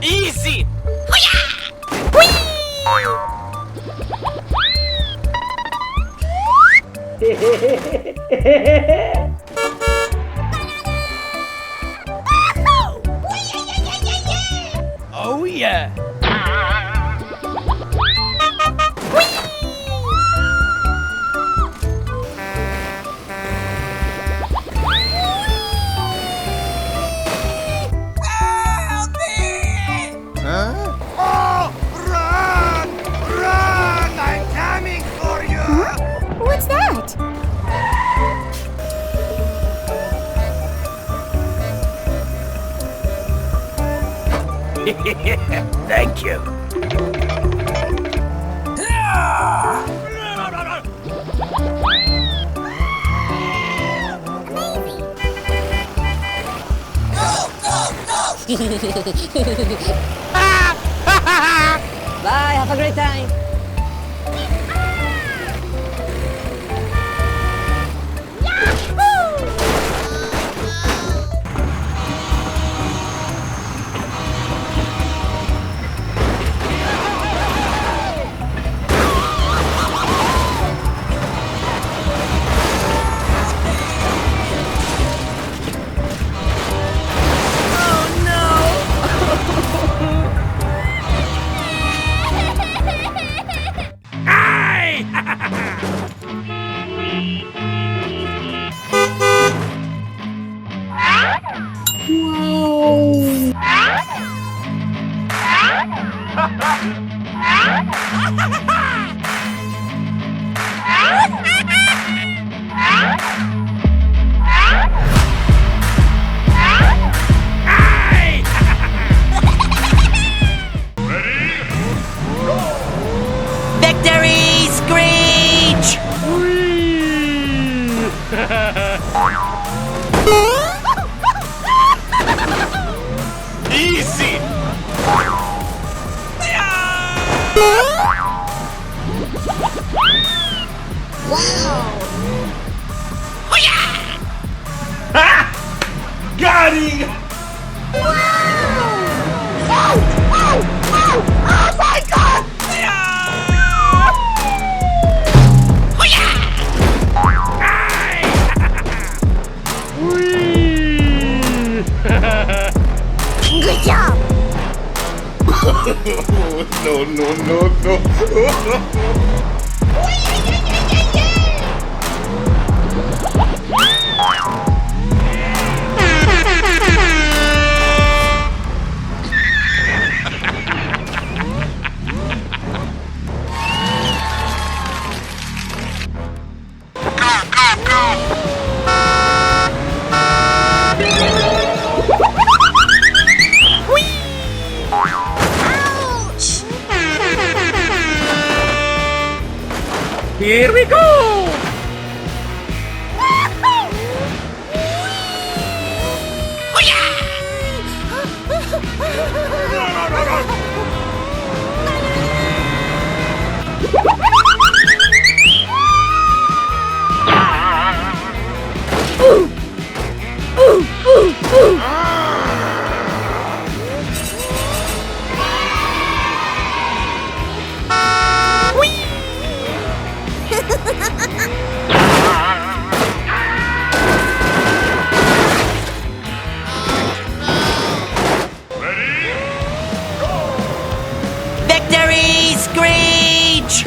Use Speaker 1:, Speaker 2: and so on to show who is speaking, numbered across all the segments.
Speaker 1: Easy! Oh yeah!
Speaker 2: What's that?
Speaker 1: Thank you.
Speaker 3: Bye, have a great time.
Speaker 1: Victory screech! Easy! Got him!
Speaker 2: Oh my God! Good job!
Speaker 4: No.
Speaker 1: Here we go! Screech!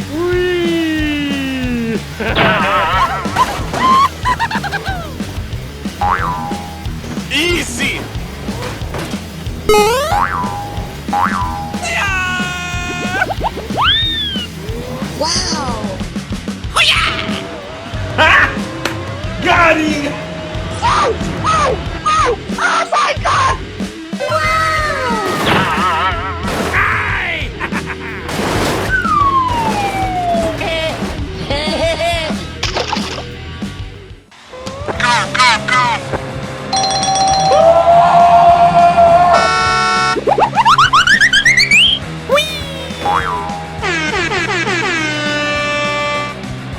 Speaker 4: Easy!
Speaker 2: Wow!
Speaker 4: Got him!
Speaker 2: Oh my god! Wow!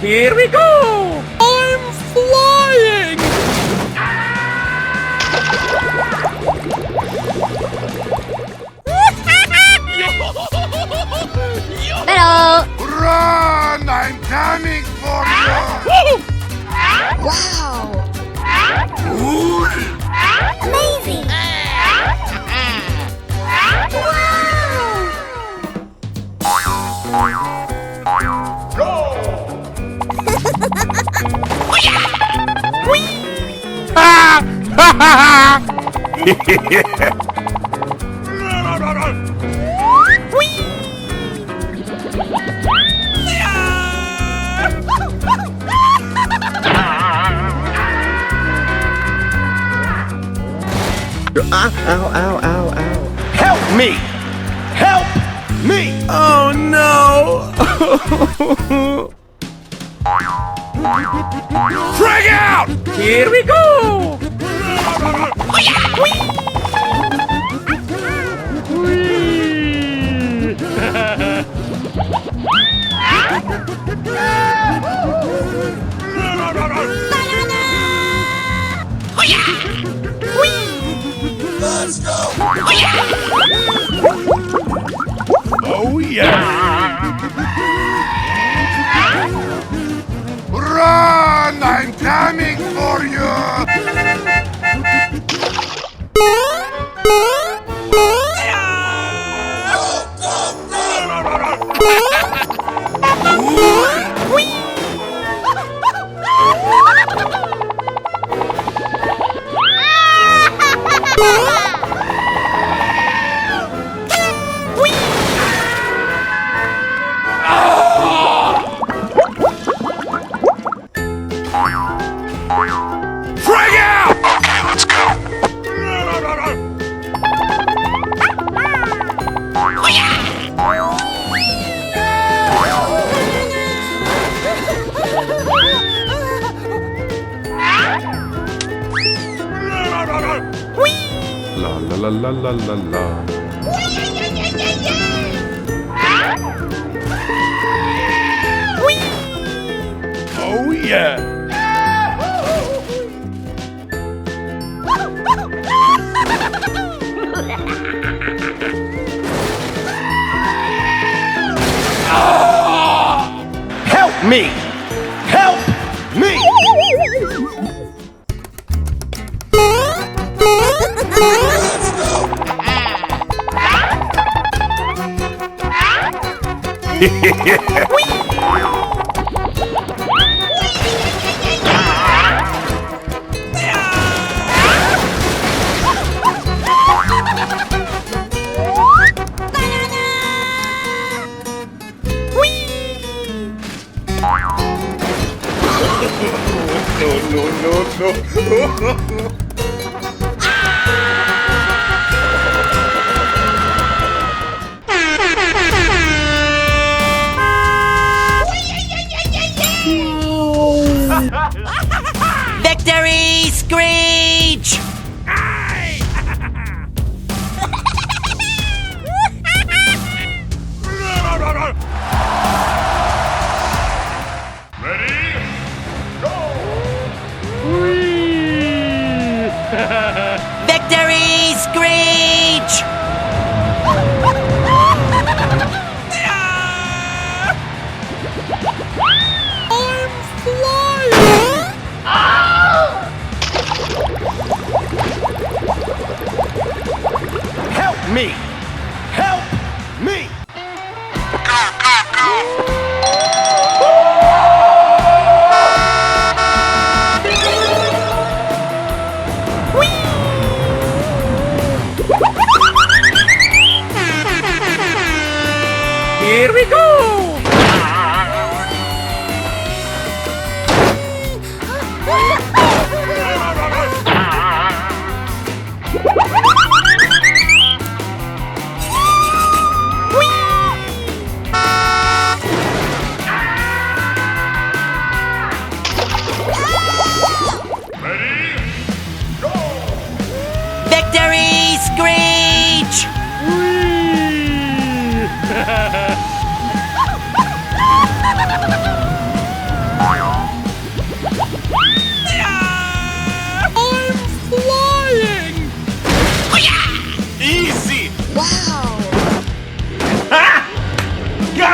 Speaker 1: Here we go! I'm flying!
Speaker 3: Hello!
Speaker 4: Run! I'm coming for you!
Speaker 2: Wow! Amazing!
Speaker 4: Ow, ow, ow, ow, ow. Help me! Help me!
Speaker 1: Oh no!
Speaker 4: Frag out!
Speaker 1: Here we go!
Speaker 4: Let's go! Oh yeah! Run! I'm coming for you! Frag out! Okay, let's go.
Speaker 5: La la la la la la la.
Speaker 4: Oh yeah! Help me! Help me! No.
Speaker 1: Victory Screech!
Speaker 4: Ready? Go!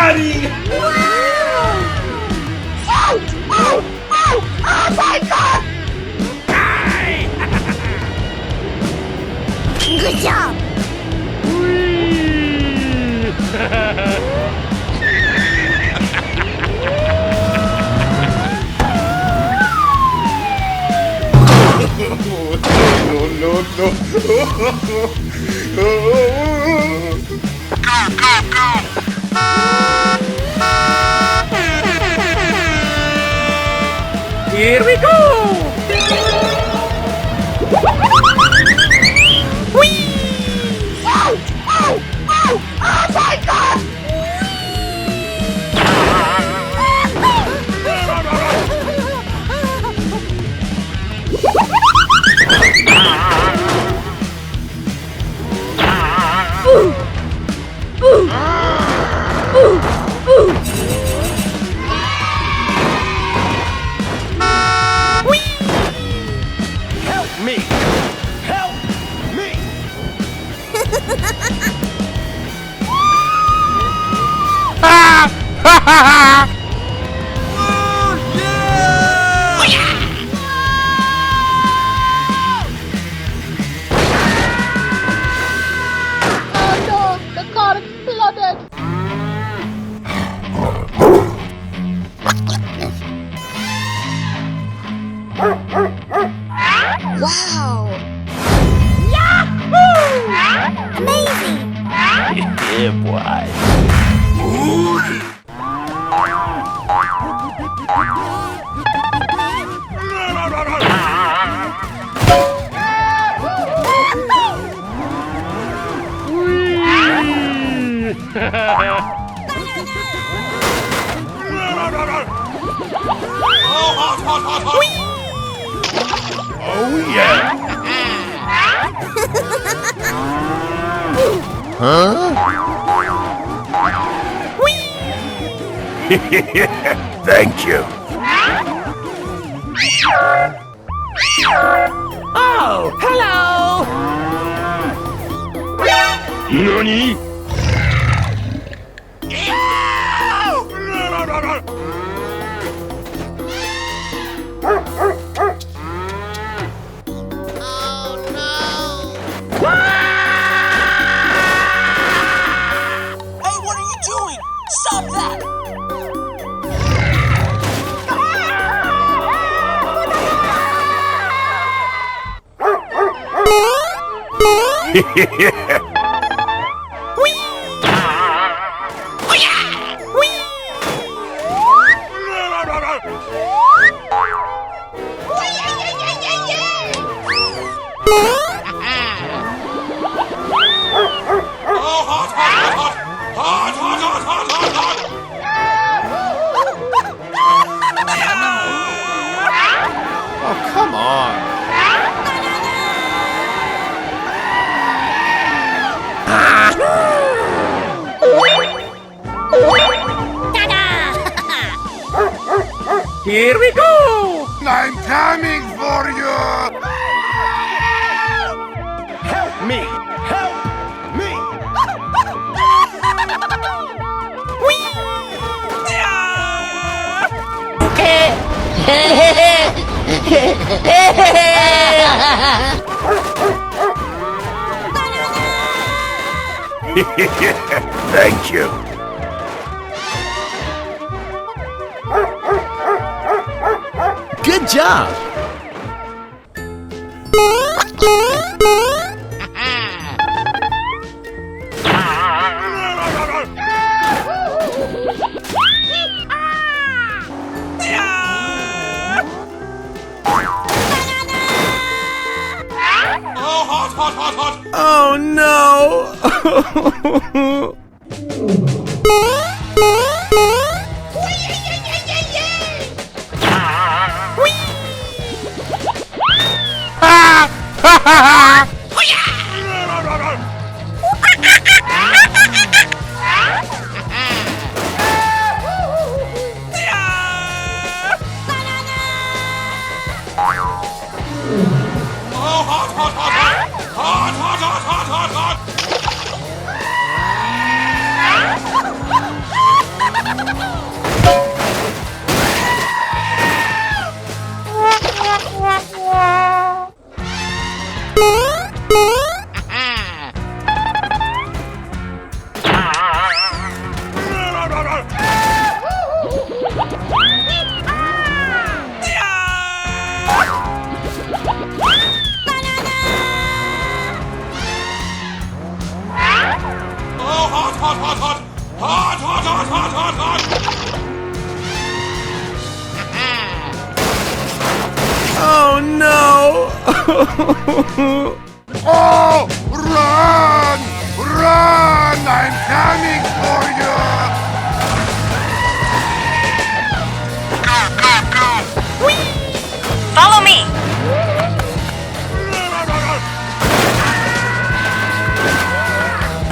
Speaker 4: body!
Speaker 2: Oh my god! Good job!
Speaker 1: Here we go!
Speaker 2: Oh my god!
Speaker 4: Help me! Help me!
Speaker 2: Wow! Amazing!
Speaker 4: Yeah, boy. Oh yeah! Huh? Thank you.
Speaker 1: Oh, hello!
Speaker 4: Nani?
Speaker 1: Hey, what are you doing? Stop that!
Speaker 4: Oh, come on.
Speaker 1: Here we go!
Speaker 4: I'm coming for you! Help me! Help me! Thank you.
Speaker 1: Good job! Oh no! Oh, hot, hot, hot, hot! Hot, hot, hot, hot, hot, hot!
Speaker 4: Oh no!
Speaker 5: Oh, run! Run! I'm coming for you!
Speaker 3: Follow me.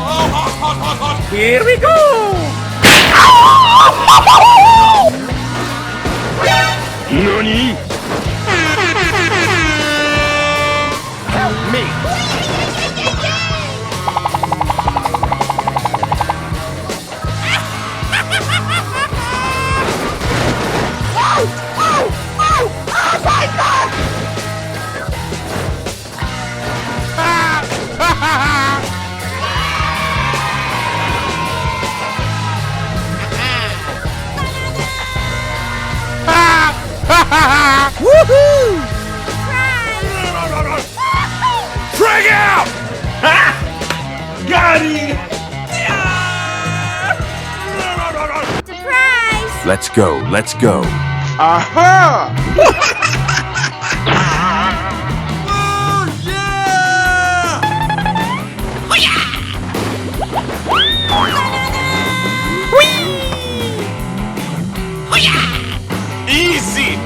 Speaker 1: Oh, hot, hot, hot, hot!
Speaker 4: Here we go!
Speaker 5: Nani?
Speaker 4: Help me! Woohoo!
Speaker 5: Frag out! Got him!
Speaker 2: Surprise!
Speaker 5: Let's go, let's go.
Speaker 4: Aha!
Speaker 1: Easy!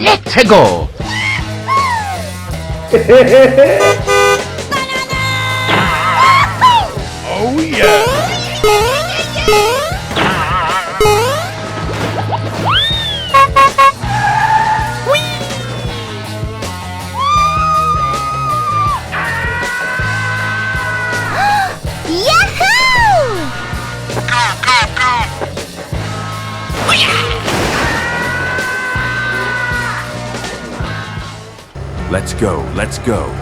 Speaker 4: Let's go!
Speaker 5: Oh yeah!
Speaker 2: Yahoo!
Speaker 5: Let's go, let's go.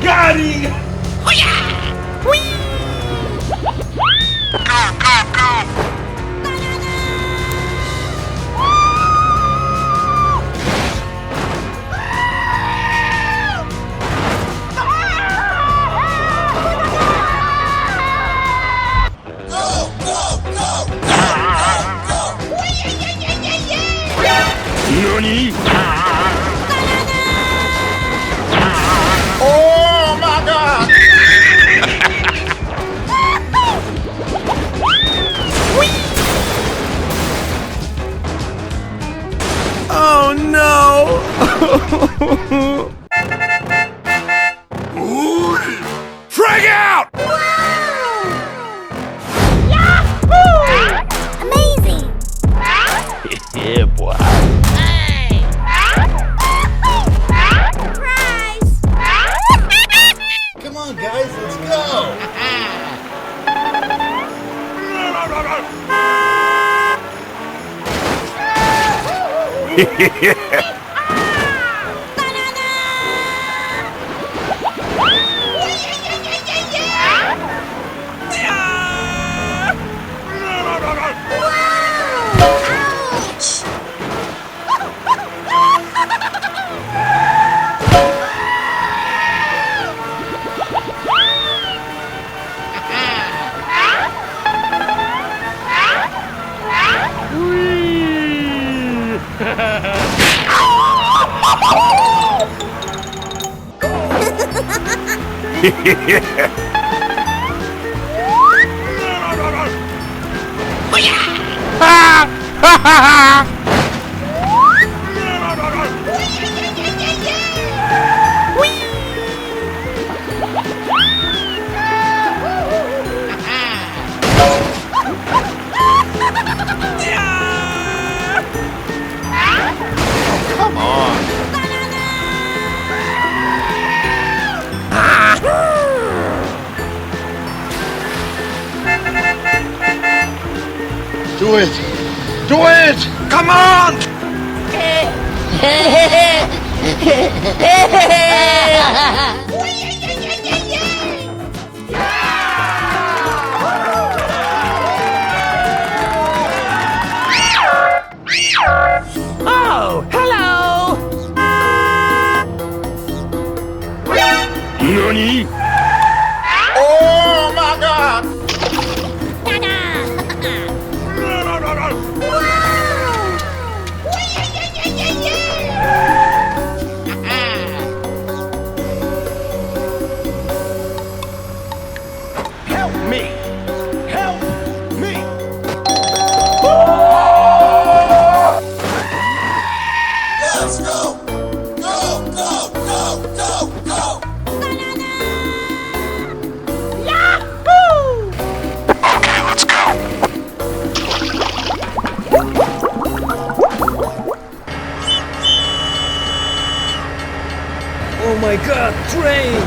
Speaker 1: Got him!
Speaker 5: Nani?
Speaker 4: Oh my god! Oh no!
Speaker 5: Frag out!
Speaker 2: Amazing!
Speaker 5: Yeah, boy.
Speaker 2: Surprise!
Speaker 6: Come on, guys, let's go!
Speaker 5: Come on.
Speaker 6: Do it! Do it!
Speaker 5: Come on!
Speaker 4: Oh, hello!
Speaker 5: Nani?
Speaker 6: Oh my god!
Speaker 4: Help me! Help me!
Speaker 1: Let's go! Go, go, go, go, go! Okay, let's go.
Speaker 4: Oh my god, train!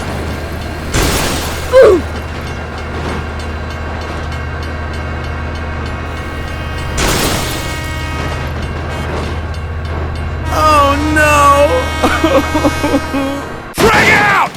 Speaker 4: Oh no!
Speaker 5: Frag out!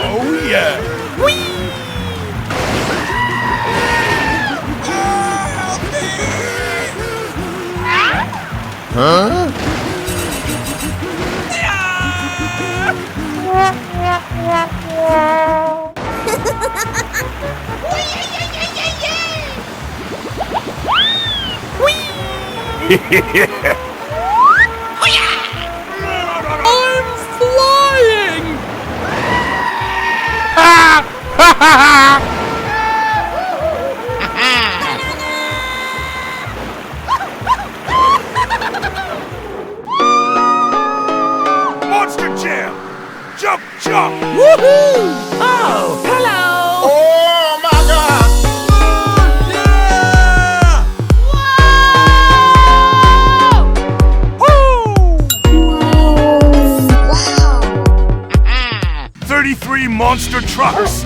Speaker 5: Oh yeah!
Speaker 6: Huh?
Speaker 4: I'm flying!
Speaker 5: Monster Jam! Jump, jump!
Speaker 4: Woohoo! Oh, hello!
Speaker 6: Oh my god!
Speaker 2: Wow.
Speaker 5: 33 monster trucks!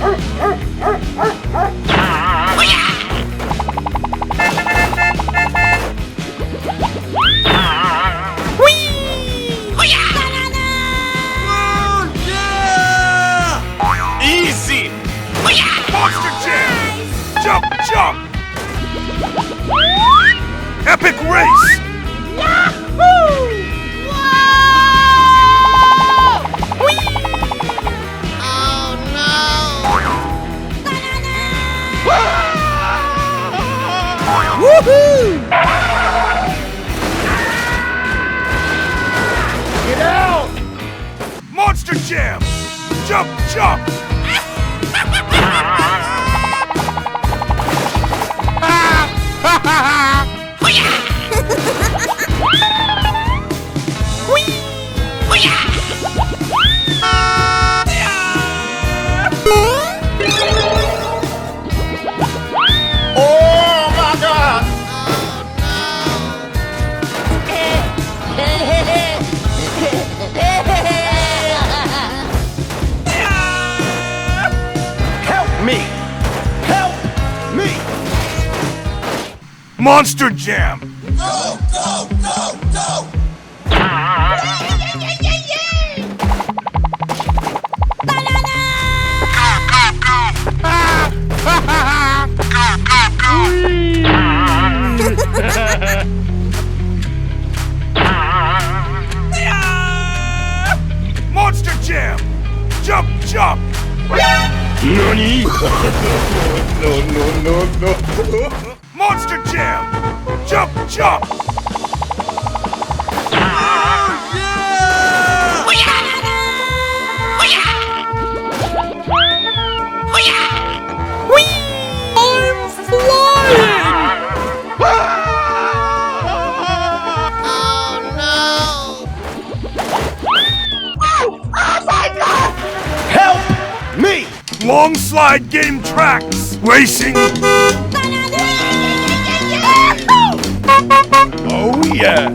Speaker 5: Easy! Monster Jam! Jump, jump! Epic race!
Speaker 4: Woohoo! Get out!
Speaker 5: Monster Jam! Jump, jump!
Speaker 6: Oh my god!
Speaker 4: Help me! Help me!
Speaker 5: Monster Jam!
Speaker 1: Go, go, go, go!
Speaker 5: Monster Jam! Jump, jump!
Speaker 4: Nani?
Speaker 5: Monster Jam! Jump, jump!
Speaker 4: I'm flying!
Speaker 5: Long slide game tracks. Racing.
Speaker 4: Oh yeah.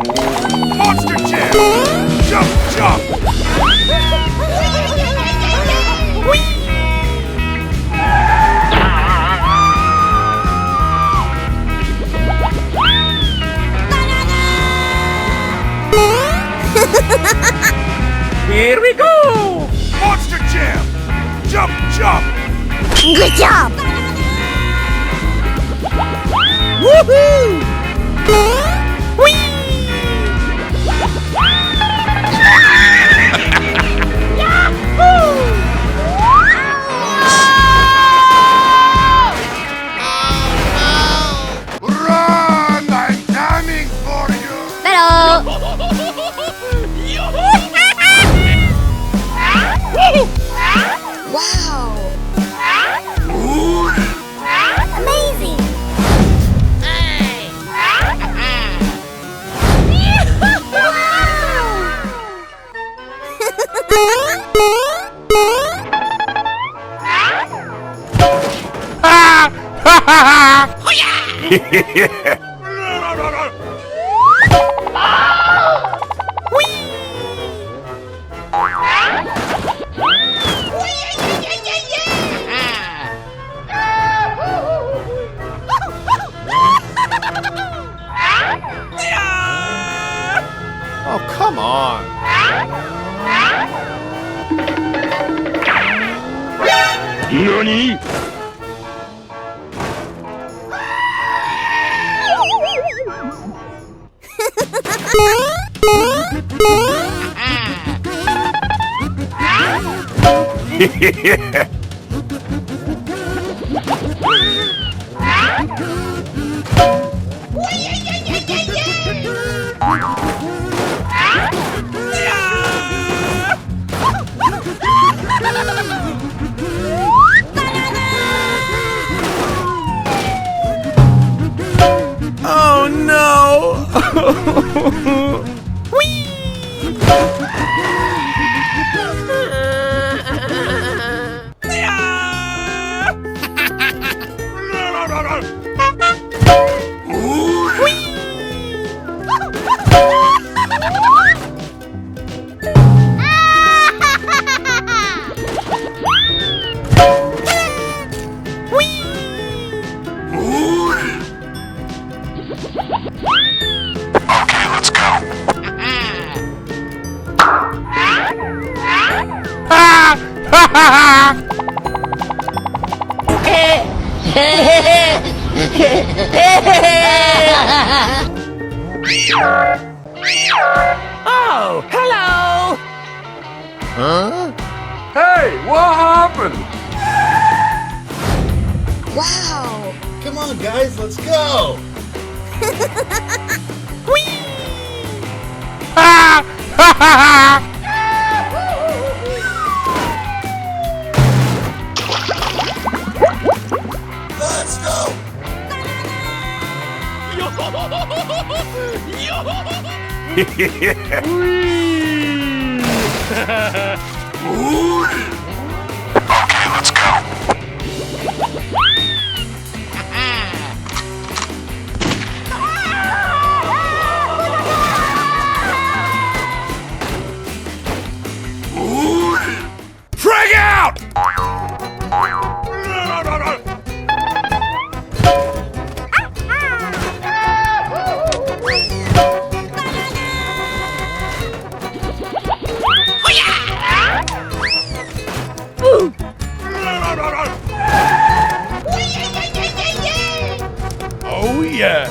Speaker 5: Monster Jam. Jump, jump.
Speaker 4: Here we go.
Speaker 5: Monster Jam. Jump, jump.
Speaker 2: Good job.
Speaker 4: Woohoo!
Speaker 5: Run! I'm coming for you.
Speaker 3: Pero.
Speaker 2: Wow. Amazing.
Speaker 4: Oh, come on.
Speaker 6: NANI?!
Speaker 4: Oh no! Oh, hello!
Speaker 6: Huh?
Speaker 1: Hey, what happened?
Speaker 2: Wow.
Speaker 6: Come on, guys, let's go! Let's go!
Speaker 5: Okay, let's go. Frag out!
Speaker 4: Oh yeah!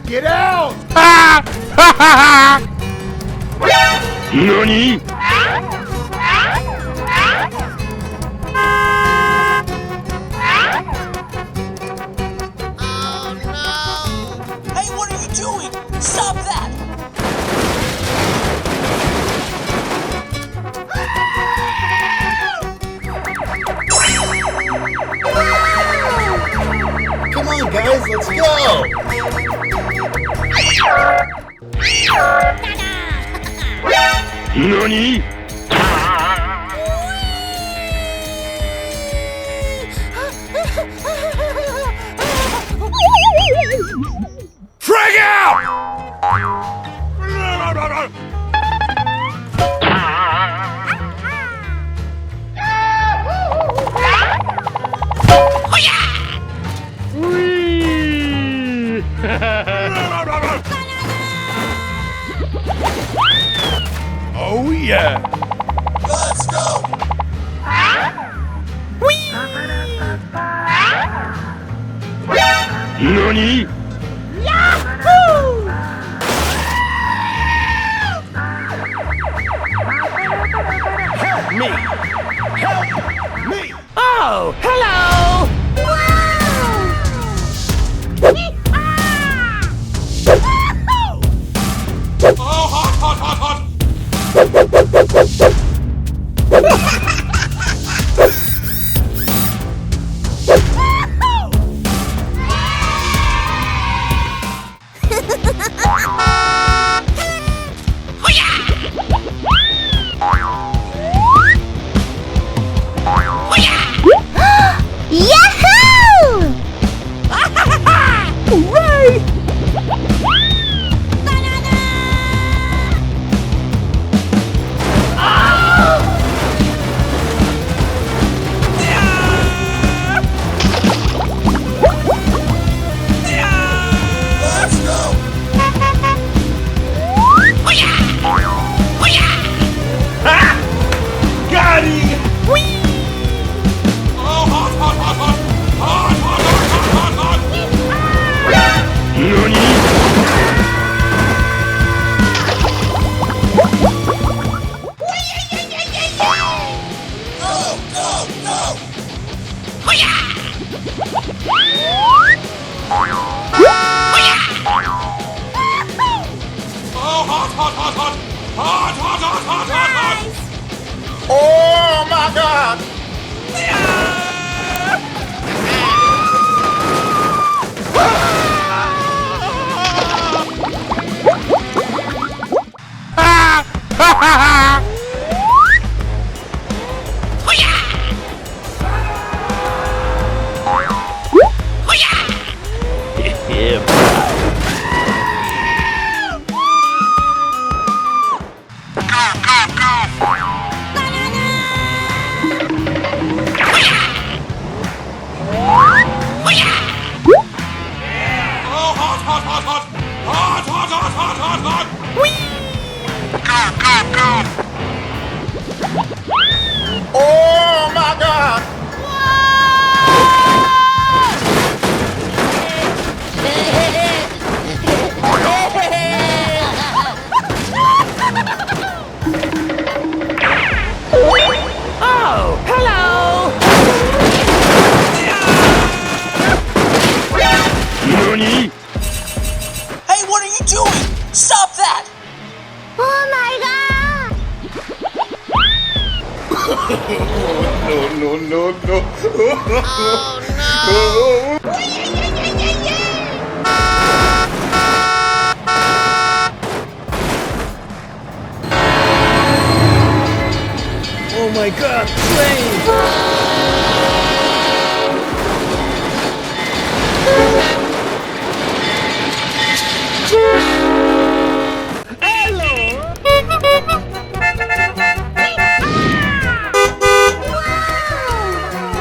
Speaker 6: Get out!
Speaker 5: NANI?!
Speaker 7: Hey, what are you doing? Stop that!
Speaker 6: Come on, guys, let's go!
Speaker 4: NANI?!
Speaker 1: Frag out!
Speaker 4: Oh yeah!
Speaker 6: Let's go!
Speaker 4: NANI?! Help me! Help me! Oh, hello!
Speaker 1: Oh, hot, hot, hot, hot!
Speaker 2: Yahoo!
Speaker 4: Hooray!
Speaker 6: Let's go!
Speaker 4: Got him!
Speaker 1: Oh, hot, hot, hot, hot! Hot, hot, hot, hot, hot, hot!
Speaker 4: NANI?!
Speaker 6: Go, go, go!
Speaker 1: Oh, hot, hot, hot, hot! Hot, hot, hot, hot, hot, hot!
Speaker 6: Oh my god!
Speaker 4: Yeah.
Speaker 1: Oh, hot, hot, hot, hot! Hot, hot, hot, hot, hot, hot!
Speaker 6: Oh my god!
Speaker 4: Oh, hello! NANI?!
Speaker 7: Hey, what are you doing? Stop that!
Speaker 2: Oh my god!
Speaker 6: No, no, no, no.
Speaker 2: Oh no!
Speaker 4: Oh my god, plane!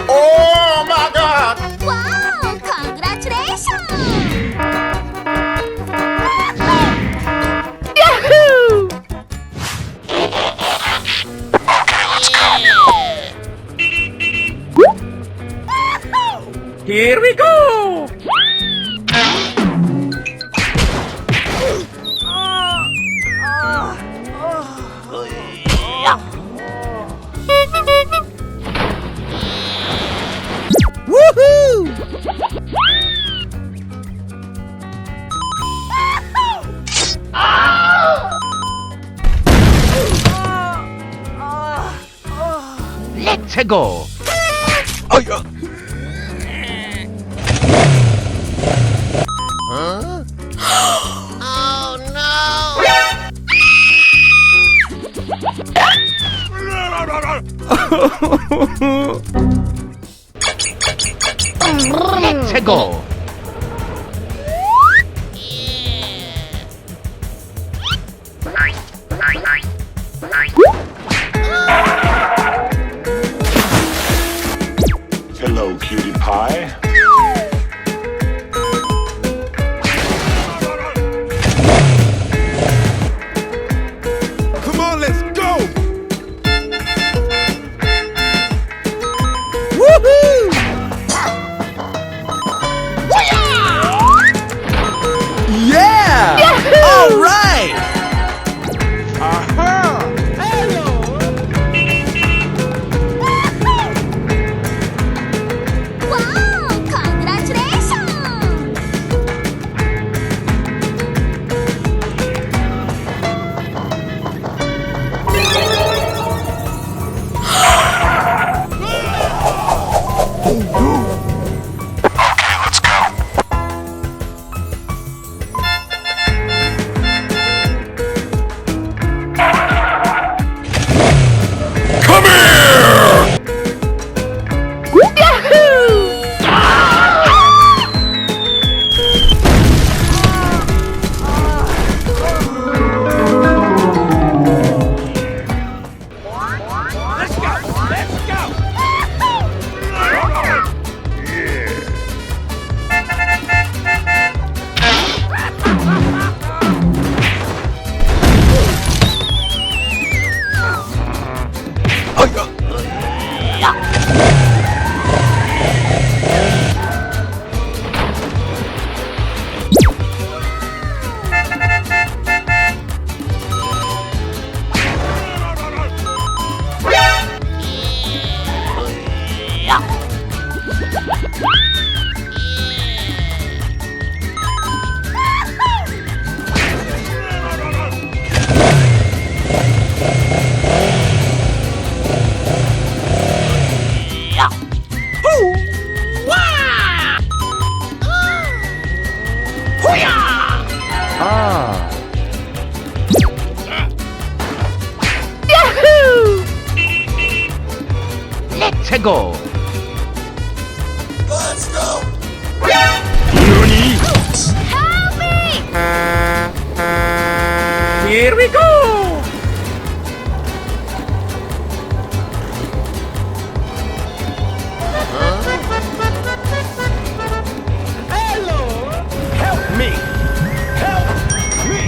Speaker 6: Oh my god!
Speaker 2: Wow! Congratulations!
Speaker 4: Yahoo! Here we go! Woohoo! Let's go!
Speaker 1: Oh, yeah.
Speaker 2: Oh no!
Speaker 4: Let's go.
Speaker 6: Hello, cutie pie.
Speaker 5: Come on, let's go!
Speaker 4: Yeah! All right!
Speaker 2: 와우, 컨그라츄레이션!
Speaker 4: Ah. Let's go.
Speaker 7: Let's go!
Speaker 4: Nani?
Speaker 2: Help me!
Speaker 4: Here we go. Help me! Help me!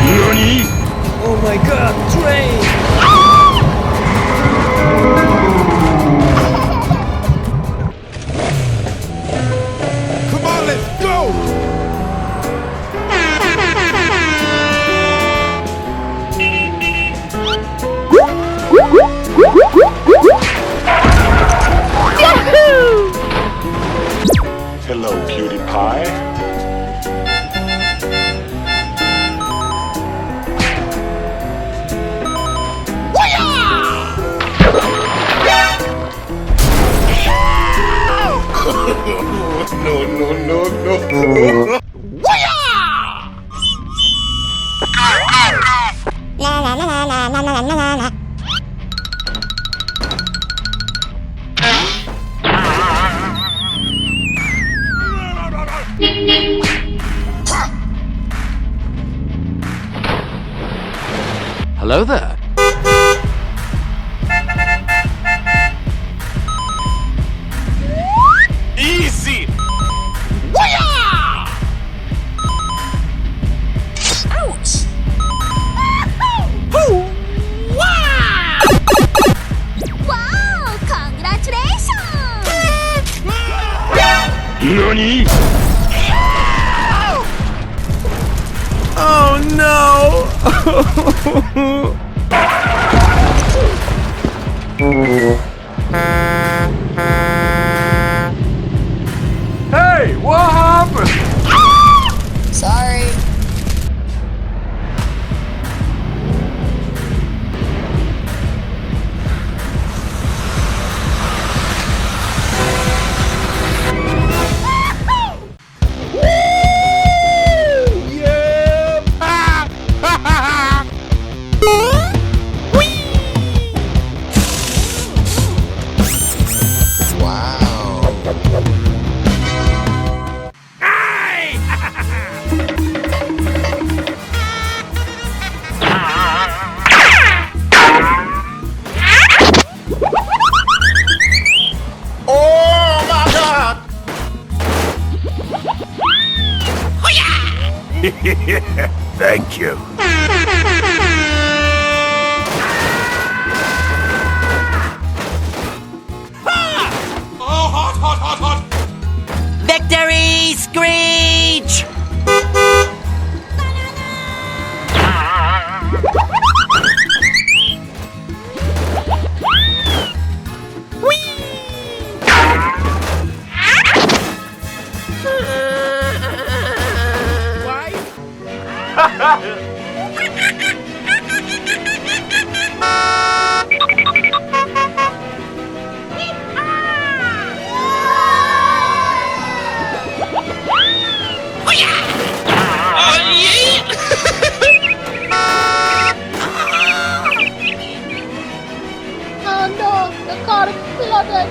Speaker 4: Nani?
Speaker 7: Oh my god, train!
Speaker 5: Come on, let's go!
Speaker 6: Hello, cutie pie. No.
Speaker 2: La la la la la la la la la.
Speaker 4: Hello there.
Speaker 6: Easy.
Speaker 7: Ouch!
Speaker 2: 와우, 컨그라츄레이션!
Speaker 4: Nani? Oh no! Hey, what happened?
Speaker 7: Sorry.
Speaker 6: Thank you.
Speaker 1: Oh, hot, hot, hot, hot!
Speaker 7: Victory Screech!
Speaker 3: Oh no, the car exploded.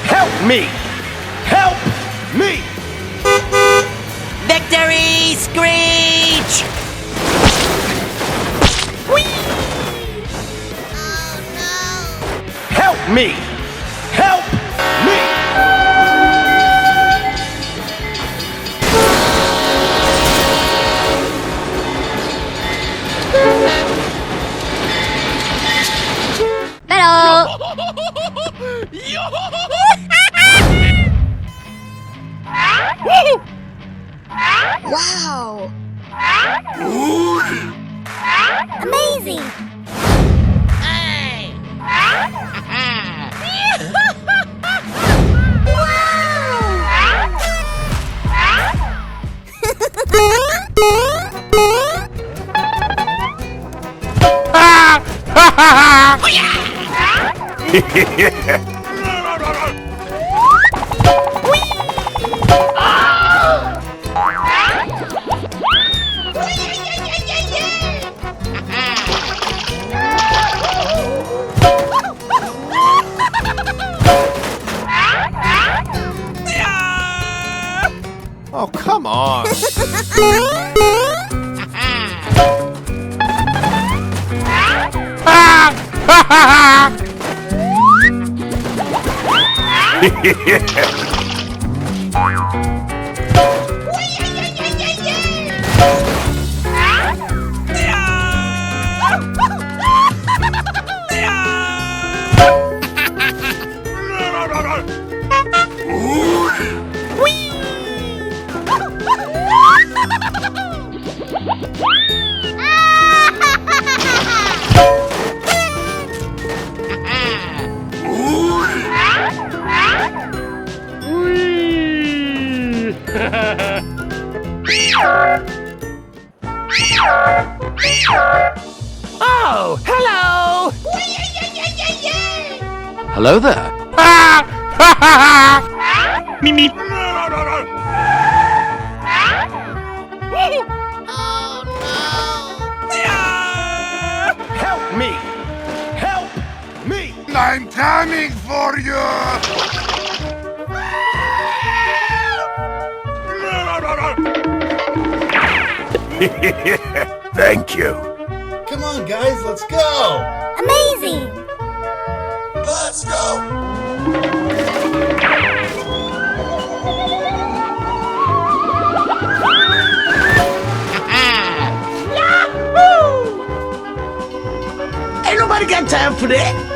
Speaker 4: Help me! Help me!
Speaker 7: Victory Screech!
Speaker 4: Help me! Help me!
Speaker 3: Hello.
Speaker 2: Wow! Amazing!
Speaker 4: Oh, come on. Oh, hello! Hello there.
Speaker 6: Me, me.
Speaker 4: Help me! Help me!
Speaker 5: I'm coming for you!
Speaker 6: Thank you.
Speaker 8: Come on, guys, let's go!
Speaker 2: Amazing!
Speaker 5: Let's go!
Speaker 4: Ain't nobody got time for that.